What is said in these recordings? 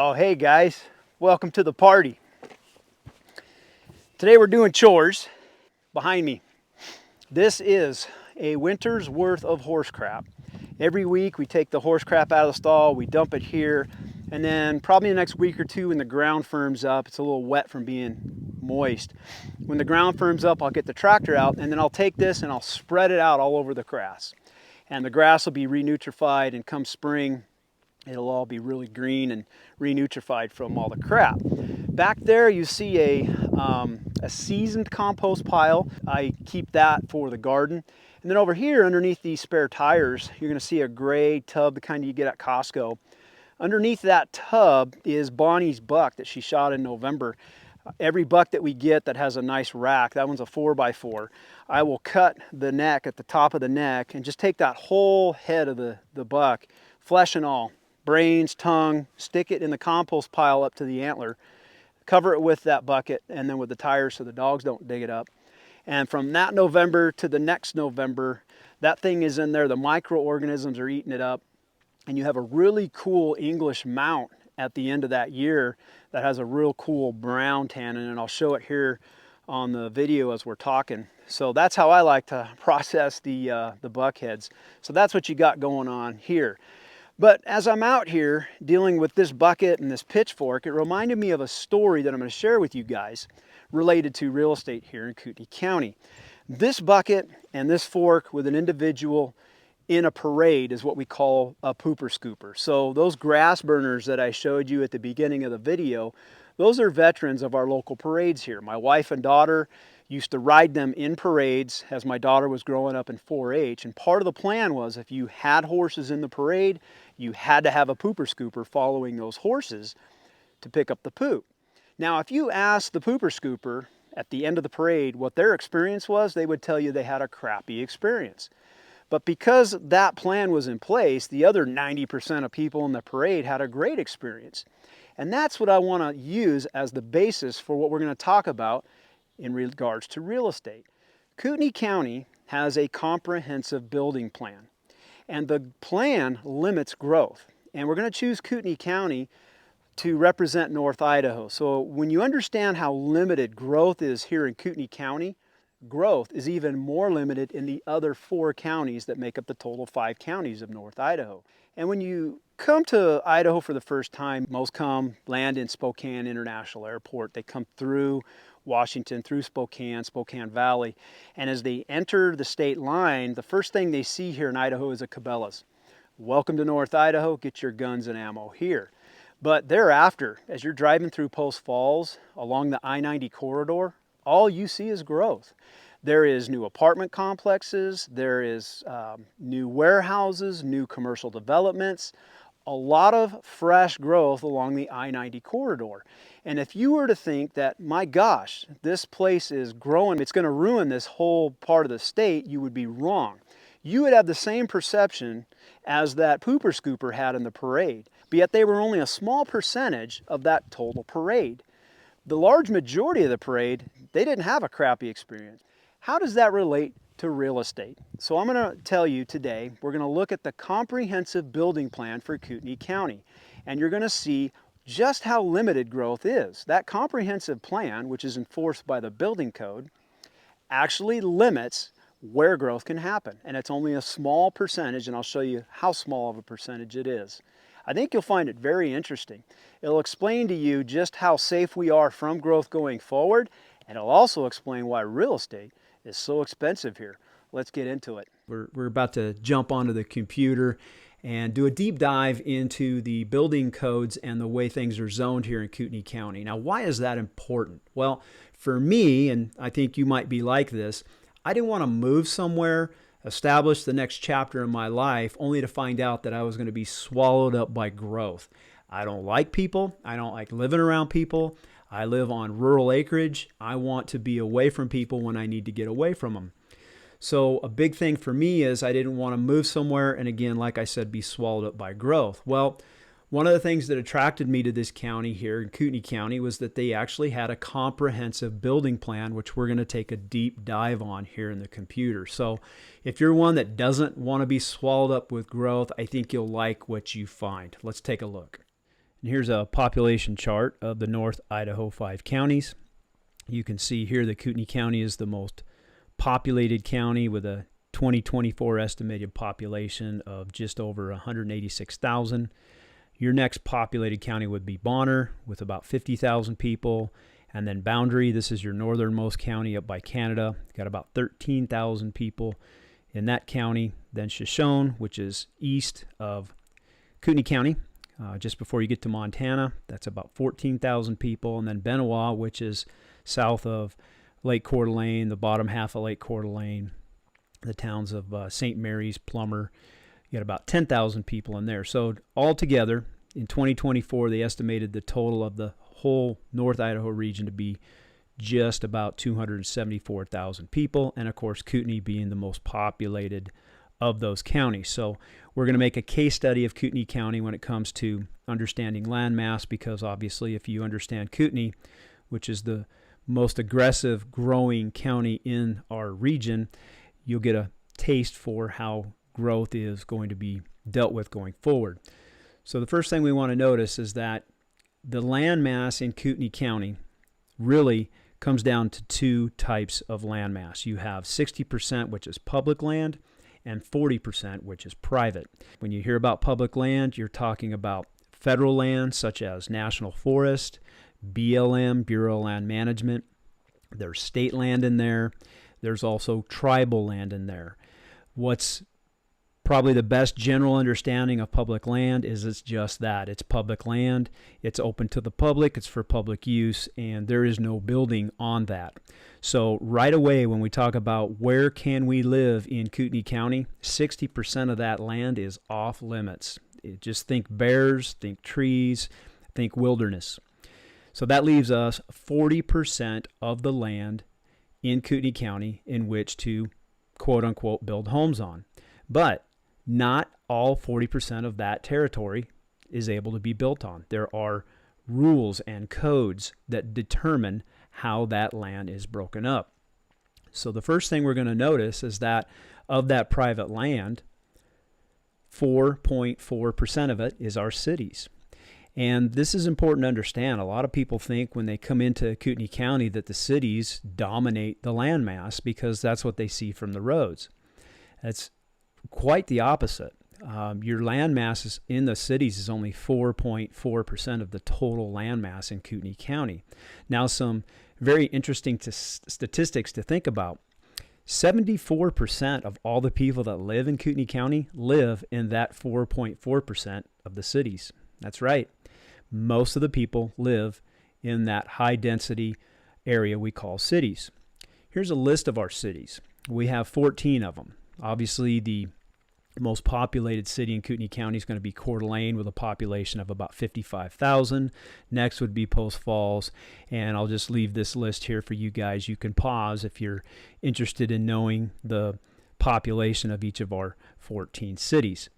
Oh, hey guys, welcome to the party. Today we're doing chores. Behind me, this is a winter's worth of horse crap. Every week we take the horse crap out of the stall, we dump it here, and then probably the next week or two when the ground firms up, it's a little wet from being moist. When the ground firms up, I'll get the tractor out and then I'll take this and I'll spread it out all over the grass. And the grass will be renutrified, and come spring, it'll all be really green and renutrified from all the crap. Back there you see a seasoned compost pile. I keep that for the garden. And then over here underneath these spare tires, you're going to see a gray tub, the kind you get at Costco. Underneath that tub is Bonnie's buck that she shot in November. Every buck that we get that has a nice rack, that one's a 4x4, I will cut the neck at the top of the neck and just take that whole head of the buck, flesh and all, brains, tongue, stick it in the compost pile up to the antler, cover it with that bucket and then with the tires so the dogs don't dig it up. And from that November to the next November, that thing is in there, the microorganisms are eating it up, and you have a really cool English mount at the end of that year that has a real cool brown tannin, and I'll show it here on the video as we're talking. So that's how I like to process the buck heads. So that's what you got going on here. But as I'm out here dealing with this bucket and this pitchfork, it reminded me of a story that I'm going to share with you guys related to real estate here in Kootenai County. This bucket and this fork with an individual in a parade is what we call a pooper scooper. So those grass burners that I showed you at the beginning of the video, those are veterans of our local parades here. My wife and daughter used to ride them in parades as my daughter was growing up in 4-H, and part of the plan was if you had horses in the parade, you had to have a pooper scooper following those horses to pick up the poop. Now if you ask the pooper scooper at the end of the parade what their experience was, they would tell you they had a crappy experience. But because that plan was in place, the other 90% of people in the parade had a great experience. And that's what I want to use as the basis for what we're going to talk about in regards to real estate. Kootenai County has a comprehensive building plan, and the plan limits growth. And we're going to choose Kootenai County to represent North Idaho. So when you understand how limited growth is here in Kootenai County, growth is even more limited in the other 4 counties that make up the total 5 counties of North Idaho. And when you come to Idaho for the first time, most come land in Spokane International Airport. They come through Washington, through Spokane, Spokane Valley, and as they enter the state line, the first thing they see here in Idaho is a Cabela's. Welcome to North Idaho, get your guns and ammo here. But thereafter, as you're driving through Post Falls along the I-90 corridor, all you see is growth. There is new apartment complexes, there is new warehouses, new commercial developments, a lot of fresh growth along the I-90 corridor. And if you were to think that, my gosh, this place is growing, it's going to ruin this whole part of the state, you would be wrong. You would have the same perception as that pooper scooper had in the parade, but yet they were only a small percentage of that total parade. The large majority of the parade, they didn't have a crappy experience. How does that relate to real estate? So I'm going to tell you today, we're going to look at the comprehensive building plan for Kootenai County, and you're going to see just how limited growth is. That comprehensive plan, which is enforced by the building code, actually limits where growth can happen, and it's only a small percentage, and I'll show you how small of a percentage it is. I think you'll find it very interesting. It'll explain to you just how safe we are from growth going forward, and it'll also explain why real estate is so expensive here. Let's get into it. We're about to jump onto the computer and do a deep dive into the building codes and the way things are zoned here in Kootenai County. Now, why is that important? Well, for me, and I think you might be like this, I didn't want to move somewhere, establish the next chapter in my life, only to find out that I was going to be swallowed up by growth. I don't like people. I don't like living around people. I live on rural acreage. I want to be away from people when I need to get away from them. So a big thing for me is I didn't want to move somewhere and, again, like I said, be swallowed up by growth. Well, one of the things that attracted me to this county here in Kootenai County was that they actually had a comprehensive building plan, which we're going to take a deep dive on here in the computer. So if you're one that doesn't want to be swallowed up with growth, I think you'll like what you find. Let's take a look. And here's a population chart of the North Idaho 5 counties. You can see here that Kootenai County is the most populated county with a 2024 estimated population of just over 186,000. Your next populated county would be Bonner with about 50,000 people. And then Boundary, this is your northernmost county up by Canada, got about 13,000 people in that county. Then Shoshone, which is east of Kootenai County, just before you get to Montana, that's about 14,000 people. And then Benawa, which is south of Lake Coeur d'Alene, the bottom half of Lake Coeur d'Alene, the towns of St. Mary's, Plummer, you got about 10,000 people in there. So altogether, in 2024, they estimated the total of the whole North Idaho region to be just about 274,000 people, and of course Kootenai being the most populated of those counties. So we're going to make a case study of Kootenai County when it comes to understanding land mass, because obviously if you understand Kootenai, which is the most aggressive growing county in our region, you'll get a taste for how growth is going to be dealt with going forward. So the first thing we want to notice is that the land mass in Kootenai County really comes down to two types of land mass. You have 60%, which is public land, and 40%, which is private. When you hear about public land, you're talking about federal land, such as National Forest, BLM, Bureau of Land Management. There's state land in there. There's also tribal land in there. What's probably the best general understanding of public land is it's just that. It's public land. It's open to the public. It's for public use, and there is no building on that. So right away, when we talk about where can we live in Kootenai County, 60% of that land is off limits. Just think bears, think trees, think wilderness. So that leaves us 40% of the land in Kootenai County in which to quote-unquote build homes on. But not all 40% of that territory is able to be built on. There are rules and codes that determine how that land is broken up. So the first thing we're going to notice is that of that private land, 4.4% of it is our cities. And this is important to understand. A lot of people think when they come into Kootenai County that the cities dominate the landmass because that's what they see from the roads. That's quite the opposite. Your landmass in the cities is only 4.4% of the total landmass in Kootenai County. Now, some very interesting statistics to think about. 74% of all the people that live in Kootenai County live in that 4.4% of the cities. That's right. Most of the people live in that high density area we call cities. Here's a list of our cities. We have 14 of them. Obviously, the most populated city in Kootenai County is going to be Coeur d'Alene with a population of about 55,000. Next would be Post Falls, and I'll just leave this list here for you guys. You can pause if you're interested in knowing the population of each of our 14 cities.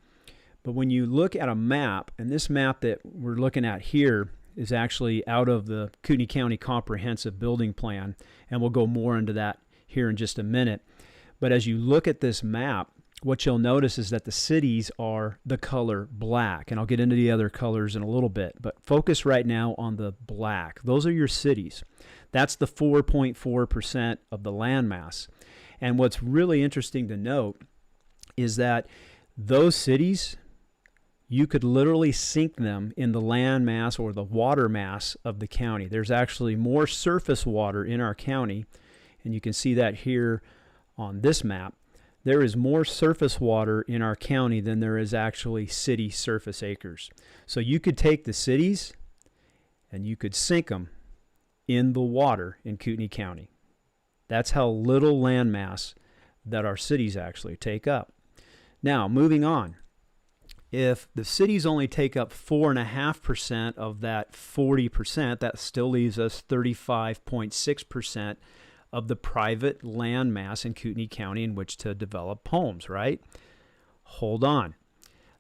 But when you look at a map, and this map that we're looking at here is actually out of the Kootenai County Comprehensive Building Plan, and we'll go more into that here in just a minute. But as you look at this map, what you'll notice is that the cities are the color black, and I'll get into the other colors in a little bit, but focus right now on the black. Those are your cities. That's the 4.4% of the landmass. And what's really interesting to note is that those cities, you could literally sink them in the land mass or the water mass of the county. There's actually more surface water in our county, and you can see that here on this map. There is more surface water in our county than there is actually city surface acres. So you could take the cities and you could sink them in the water in Kootenai County. That's how little land mass that our cities actually take up. Now, moving on. If the cities only take up 4.5% of that 40%, that still leaves us 35.6% of the private land mass in Kootenai County in which to develop homes, right? Hold on.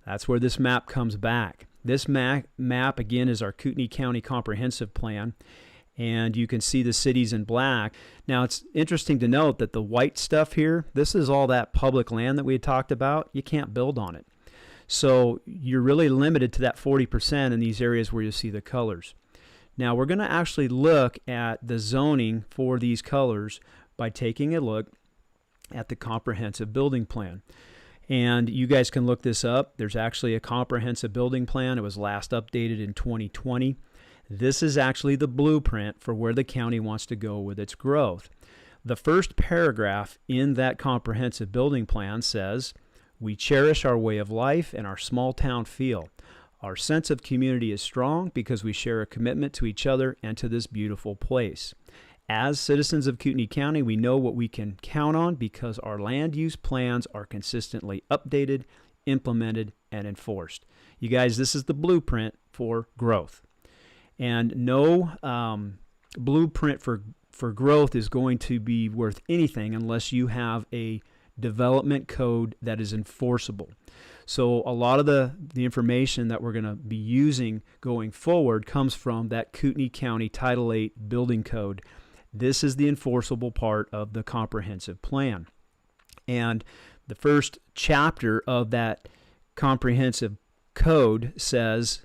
That's where this map comes back. This map again, is our Kootenai County Comprehensive Plan, and you can see the cities in black. Now, it's interesting to note that the white stuff here, this is all that public land that we had talked about. You can't build on it. So you're really limited to that 40% in these areas where you see the colors. Now we're going to actually look at the zoning for these colors by taking a look at the comprehensive building plan. And you guys can look this up. There's actually a comprehensive building plan. It was last updated in 2020. This is actually the blueprint for where the county wants to go with its growth. The first paragraph in that comprehensive building plan says, "We cherish our way of life and our small town feel. Our sense of community is strong because we share a commitment to each other and to this beautiful place. As citizens of Kootenai County, we know what we can count on because our land use plans are consistently updated, implemented, and enforced." You guys, this is the blueprint for growth. And no blueprint for growth is going to be worth anything unless you have a development code that is enforceable. So a lot of the information that we're going to be using going forward comes from that Kootenai County Title VIII building code. This is the enforceable part of the comprehensive plan. And the first chapter of that comprehensive code says,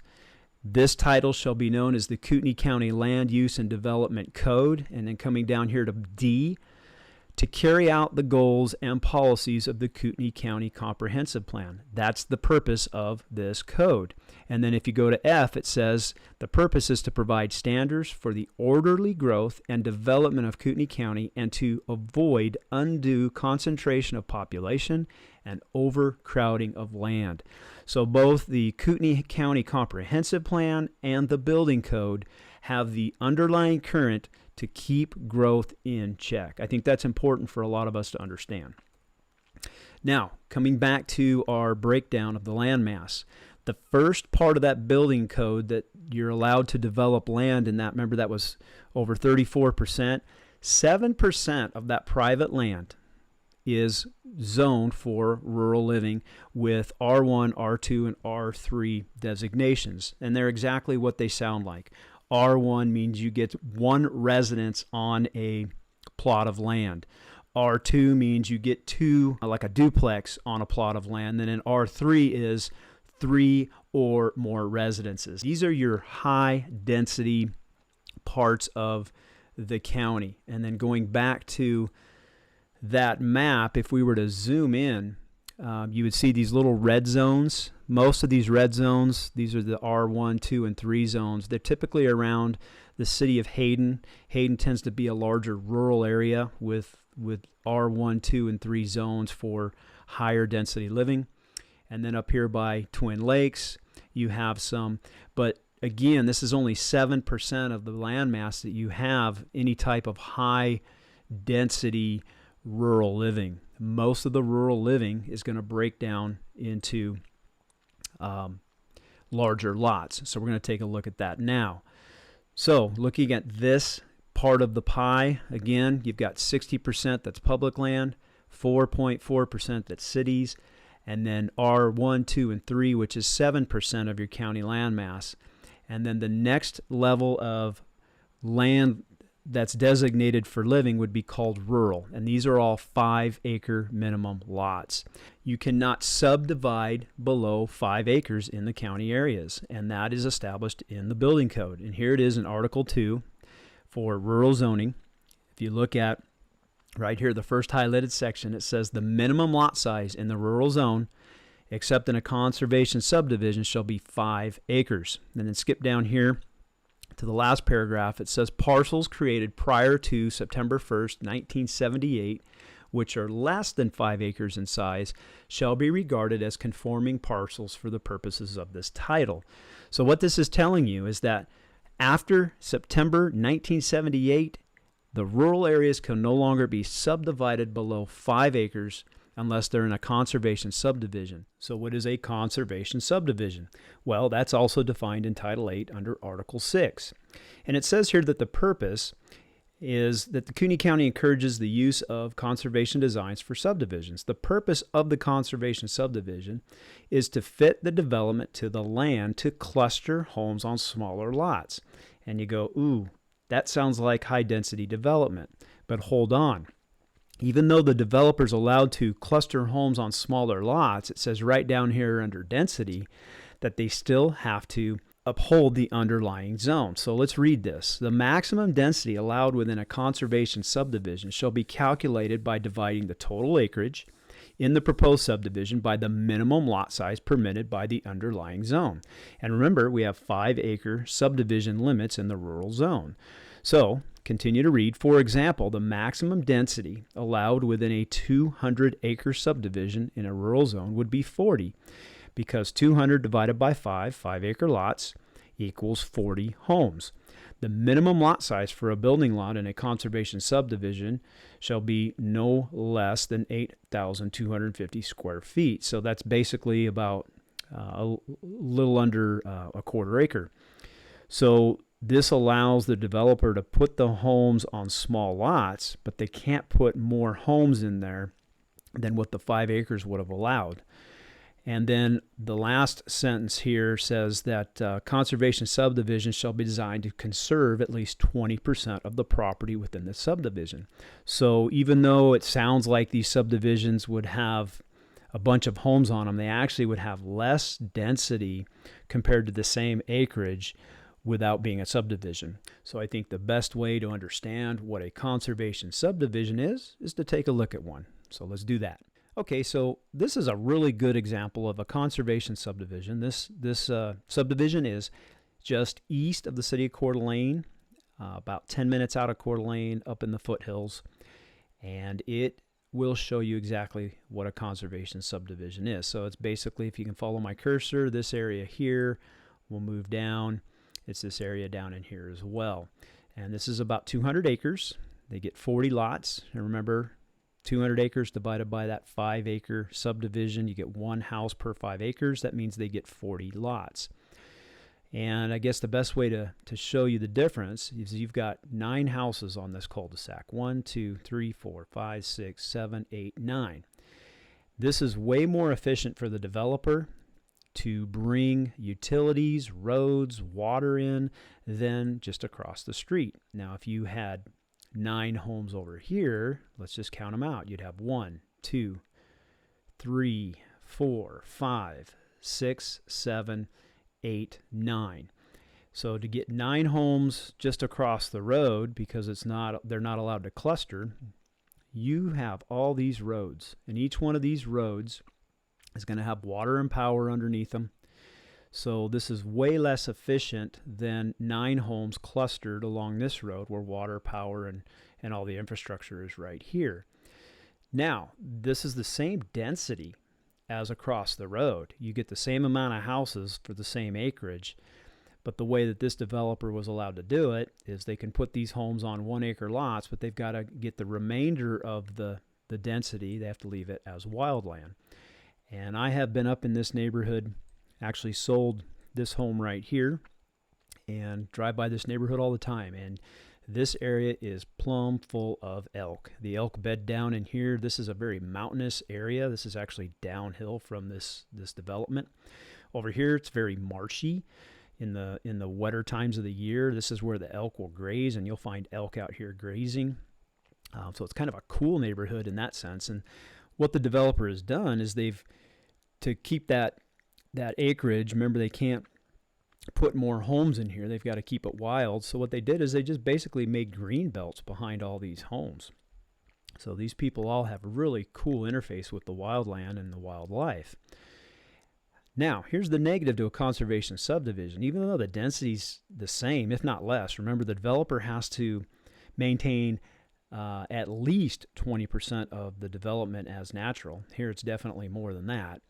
"This title shall be known as the Kootenai County Land Use and Development Code," and then coming down here to D, "to carry out the goals and policies of the Kootenai County Comprehensive Plan." That's the purpose of this code. And then if you go to F, it says the purpose is to provide standards for the orderly growth and development of Kootenai County and to avoid undue concentration of population and overcrowding of land. So both the Kootenai County Comprehensive Plan and the Building Code have the underlying current to keep growth in check. I think that's important for a lot of us to understand. Now, coming back to our breakdown of the land mass, the first part of that building code that you're allowed to develop land in that, remember that was over 34%, 7% of that private land is zoned for rural living with R1, R2, and R3 designations. And they're exactly what they sound like. R1 means you get one residence on a plot of land. R2 means you get two, like a duplex on a plot of land. And then R3 is 3 or more residences. These are your high density parts of the county. And then going back to that map, if we were to zoom in, you would see these little red zones. Most of these red zones, these are the R1, 2, and 3 zones. They're typically around the city of Hayden. Hayden tends to be a larger rural area with R1, 2, and 3 zones for higher density living. And then up here by Twin Lakes, you have some, but again, this is only 7% of the land mass that you have any type of high density rural living. Most of the rural living is going to break down into larger lots. So we're going to take a look at that now. So looking at this part of the pie, again, you've got 60% that's public land, 4.4% that's cities, and then R1, 2, and 3, which is 7% of your county land mass. And then the next level of land that's designated for living would be called rural, and these are all 5-acre minimum lots. You cannot subdivide below 5 acres in the county areas, and that is established in the building code. And here it is in Article 2 for rural zoning. If you look at right here, the first highlighted section, it says the minimum lot size in the rural zone, except in a conservation subdivision, shall be 5 acres. And then skip down here to the last paragraph. It says parcels created prior to September 1st, 1978, which are less than 5 acres in size, shall be regarded as conforming parcels for the purposes of this title. So what this is telling you is that after September 1978, the rural areas can no longer be subdivided below 5 acres unless they're in a conservation subdivision. So what is a conservation subdivision? Well, that's also defined in Title VIII under Article 6. And it says here that the purpose is that the Kootenai County encourages the use of conservation designs for subdivisions. The purpose of the conservation subdivision is to fit the development to the land to cluster homes on smaller lots. And you go, ooh, that sounds like high density development. But hold on. even though the developer is allowed to cluster homes on smaller lots, it says right down here under density that they still have to uphold the underlying zone. So let's read this. The maximum density allowed within a conservation subdivision shall be calculated by dividing the total acreage in the proposed subdivision by the minimum lot size permitted by the underlying zone. And remember, we have 5-acre subdivision limits in the rural zone. So continue to read. For example, the maximum density allowed within a 200-acre subdivision in a rural zone would be 40, because 200 divided by 5-acre lots, equals 40 homes. The minimum lot size for a building lot in a conservation subdivision shall be no less than 8,250 square feet. So that's basically about a little under a quarter acre. So this allows the developer to put the homes on small lots, but they can't put more homes in there than what the 5 acres would have allowed. And then the last sentence here says that conservation subdivisions shall be designed to conserve at least 20% of the property within the subdivision. So even though it sounds like these subdivisions would have a bunch of homes on them, they actually would have less density compared to the same acreage without being a subdivision. So I think the best way to understand what a conservation subdivision is to take a look at one. So let's do that. Okay, so this is a really good example of a conservation subdivision. This subdivision is just east of the city of Coeur d'Alene, about 10 minutes out of Coeur d'Alene, up in the foothills, and it will show you exactly what a conservation subdivision is. So it's basically, if you can follow my cursor, this area here, we'll move down. It's this area down in here as well. And this is about 200 acres. They get 40 lots, and remember, 200 acres divided by that 5-acre subdivision, you get 1 house per 5 acres. That means they get 40 lots. And I guess the best way to show you the difference is you've got 9 houses on this cul-de-sac. 1, 2, 3, 4, 5, 6, 7, 8, 9. This is way more efficient for the developer to bring utilities, roads, water in than just across the street. Now, if you had 9 homes over here, let's just count them out. You'd have 1, 2, 3, 4, 5, 6, 7, 8, 9. So to get 9 homes just across the road, because they're not allowed to cluster, you have all these roads, and each one of these roads is going to have water and power underneath them. So this is way less efficient than 9 homes clustered along this road where water, power, and all the infrastructure is right here. Now, this is the same density as across the road. You get the same amount of houses for the same acreage, but the way that this developer was allowed to do it is they can put these homes on 1-acre lots, but they've got to get the remainder of the density. They have to leave it as wildland. And I have been up in this neighborhood, actually sold this home right here, and drive by this neighborhood all the time, and this area is plumb full of elk. The elk bed down in here. This is a very mountainous area. This is actually downhill from this development. Over here it's very marshy in the wetter times of the year. This is where the elk will graze, and you'll find elk out here grazing. So it's kind of a cool neighborhood in that sense. And what the developer has done is to keep that acreage, remember they can't put more homes in here. They've got to keep it wild. So what they did is they just basically made green belts behind all these homes. So these people all have a really cool interface with the wildland and the wildlife. Now, here's the negative to a conservation subdivision. Even though the density's the same, if not less, remember the developer has to maintain at least 20% of the development as natural. Here it's definitely more than that.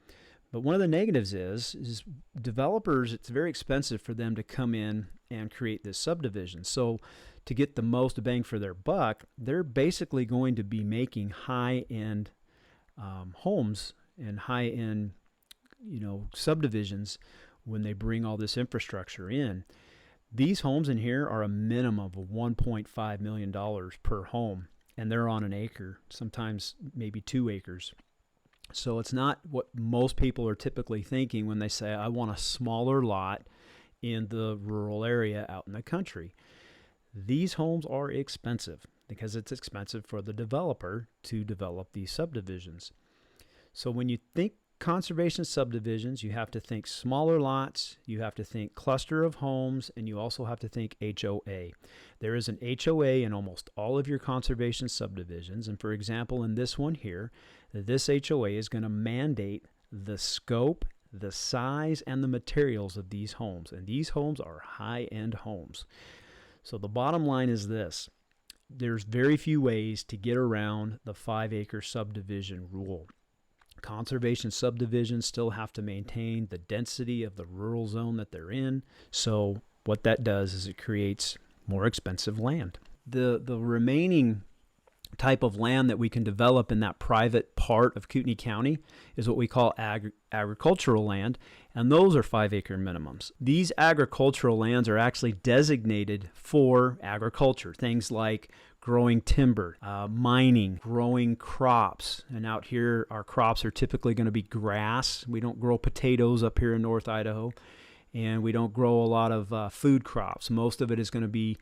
But one of the negatives is developers, it's very expensive for them to come in and create this subdivision. So to get the most bang for their buck, they're basically going to be making high-end homes and high-end subdivisions when they bring all this infrastructure in. These homes in here are a minimum of $1.5 million per home, and they're on an acre, sometimes maybe 2 acres. So it's not what most people are typically thinking when they say, I want a smaller lot in the rural area out in the country. these homes are expensive because it's expensive for the developer to develop these subdivisions. So when you think conservation subdivisions, you have to think smaller lots, you have to think cluster of homes, and you also have to think HOA. There is an HOA in almost all of your conservation subdivisions, and for example, in this one here, this HOA is going to mandate the scope, the size, and the materials of these homes, and these homes are high-end homes. So the bottom line is this: there's very few ways to get around the 5-acre subdivision rule. Conservation subdivisions still have to maintain the density of the rural zone that they're in. So what that does is it creates more expensive land. The remaining type of land that we can develop in that private part of Kootenai County is what we call agricultural land, and those are 5-acre minimums. These agricultural lands are actually designated for agriculture, things like growing timber, mining, growing crops. And out here, our crops are typically going to be grass. We don't grow potatoes up here in North Idaho, and we don't grow a lot of food crops. Most of it is going to be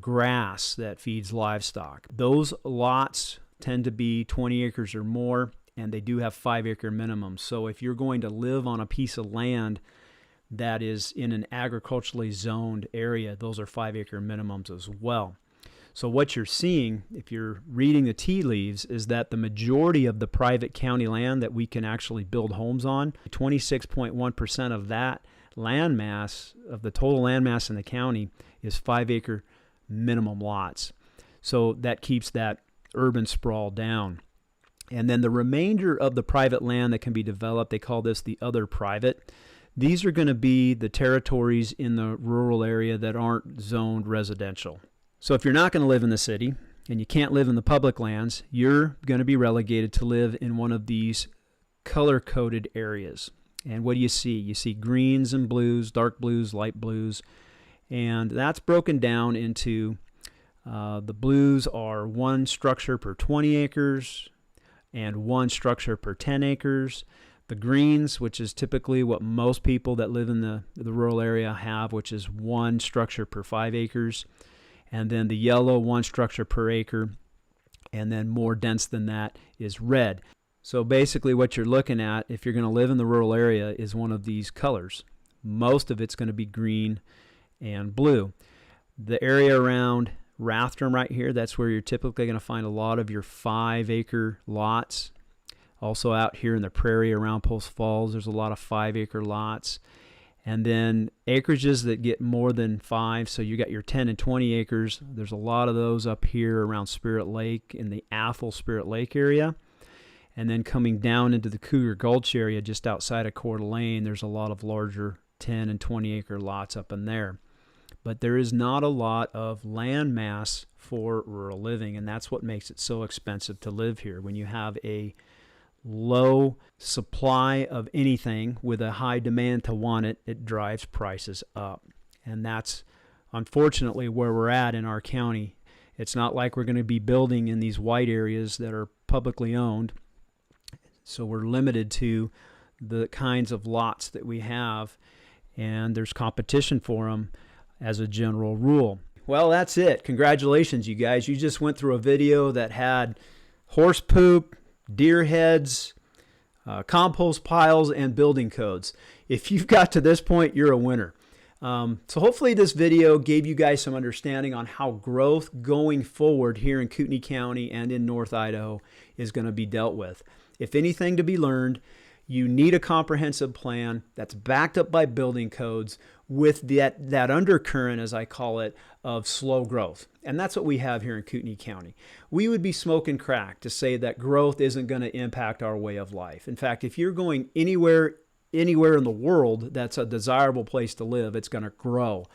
grass that feeds livestock. Those lots tend to be 20 acres or more, and they do have 5-acre minimums. So if you're going to live on a piece of land that is in an agriculturally zoned area, those are 5-acre minimums as well. So what you're seeing, if you're reading the tea leaves, is that the majority of the private county land that we can actually build homes on, 26.1% of that land mass, of the total land mass in the county, is 5-acre minimum lots. So that keeps that urban sprawl down. And then the remainder of the private land that can be developed, they call this the other private. These are going to be the territories in the rural area that aren't zoned residential. So if you're not going to live in the city and you can't live in the public lands, you're going to be relegated to live in one of these color-coded areas. And what do you see? You see greens and blues, dark blues, light blues, and that's broken down into the blues are 1 structure per 20 acres and 1 structure per 10 acres. The greens, which is typically what most people that live in the rural area have, which is 1 structure per 5 acres. And then the yellow, 1 structure per acre. And then more dense than that is red. So basically what you're looking at, if you're going to live in the rural area, is one of these colors. Most of it's going to be green and blue. The area around Rathdrum right here, that's where you're typically going to find a lot of your 5-acre lots. Also out here in the prairie around Post Falls, there's a lot of 5-acre lots. And then acreages that get more than 5, so you got your 10 and 20 acres. There's a lot of those up here around Spirit Lake in the Athol Spirit Lake area. And then coming down into the Cougar Gulch area just outside of Coeur d'Alene, there's a lot of larger 10 and 20 acre lots up in there. But there is not a lot of land mass for rural living, and that's what makes it so expensive to live here. When you have a low supply of anything with a high demand to want it, it drives prices up. And that's unfortunately where we're at in our county. It's not like we're going to be building in these white areas that are publicly owned. So we're limited to the kinds of lots that we have, and there's competition for them as a general rule. Well, that's it. Congratulations, you guys. You just went through a video that had horse poop, deer heads, compost piles, and building codes. If you've got to this point, you're a winner. So hopefully this video gave you guys some understanding on how growth going forward here in Kootenai County and in North Idaho is going to be dealt with. If anything to be learned, you need a comprehensive plan that's backed up by building codes with that undercurrent, as I call it, of slow growth. And that's what we have here in Kootenai County. We would be smoking crack to say that growth isn't going to impact our way of life. In fact, if you're going anywhere in the world that's a desirable place to live, it's going to grow.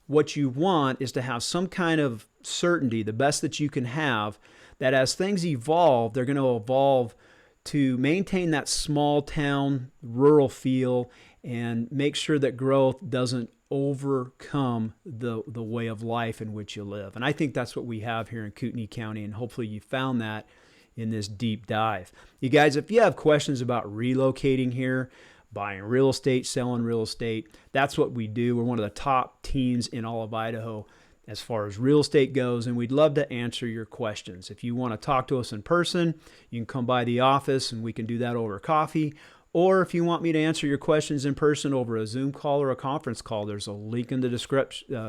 What you want is to have some kind of certainty, the best that you can have, that as things evolve, they're going to evolve to maintain that small town rural feel and make sure that growth doesn't overcome the way of life in which you live. And I think that's what we have here in Kootenai County, and hopefully you found that in this deep dive. You guys, if you have questions about relocating here, buying real estate, selling real estate, that's what we do. We're one of the top teams in all of Idaho as far as real estate goes, and we'd love to answer your questions. If you want to talk to us in person, you can come by the office and we can do that over coffee. Or if you want me to answer your questions in person over a Zoom call or a conference call, there's a link in the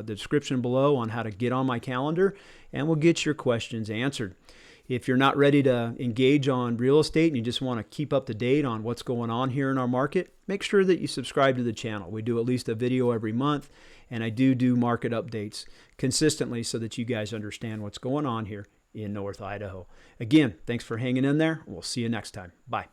description below on how to get on my calendar, and we'll get your questions answered. If you're not ready to engage on real estate and you just want to keep up to date on what's going on here in our market, make sure that you subscribe to the channel. We do at least a video every month, and I do market updates consistently so that you guys understand what's going on here in North Idaho. Again, thanks for hanging in there. We'll see you next time. Bye.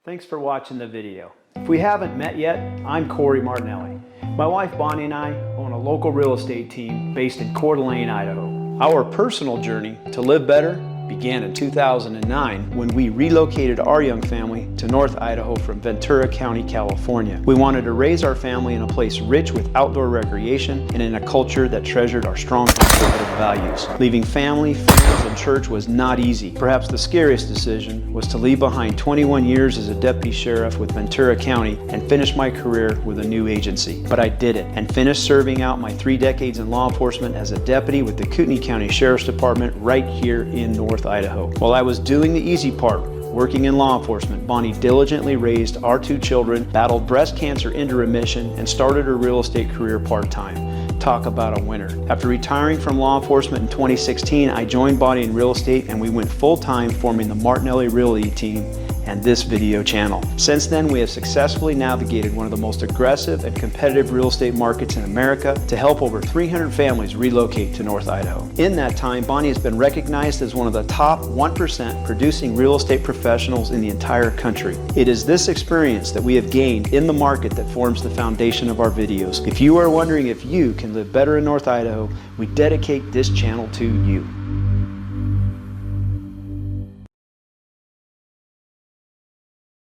Thanks for watching the video. If we haven't met yet, I'm Kory Martinelli. My wife Bonnie and I own a local real estate team based in Kootenai, Idaho. Our personal journey to live better began in 2009 when we relocated our young family to North Idaho from Ventura County, California. We wanted to raise our family in a place rich with outdoor recreation and in a culture that treasured our strong conservative values. Leaving family, friends, and church was not easy. Perhaps the scariest decision was to leave behind 21 years as a deputy sheriff with Ventura County and finish my career with a new agency. But I did it and finished serving out my 3 decades in law enforcement as a deputy with the Kootenai County Sheriff's Department right here in North Idaho. While I was doing the easy part, working in law enforcement, Bonnie diligently raised our 2 children, battled breast cancer into remission, and started her real estate career part-time. Talk about a winner. After retiring from law enforcement in 2016, I joined Bonnie in real estate and we went full-time forming the Martinelli Realty team and this video channel. Since then, we have successfully navigated one of the most aggressive and competitive real estate markets in America to help over 300 families relocate to North Idaho. In that time, Bonnie has been recognized as one of the top 1% producing real estate professionals in the entire country. It is this experience that we have gained in the market that forms the foundation of our videos. If you are wondering if you can live better in North Idaho, we dedicate this channel to you.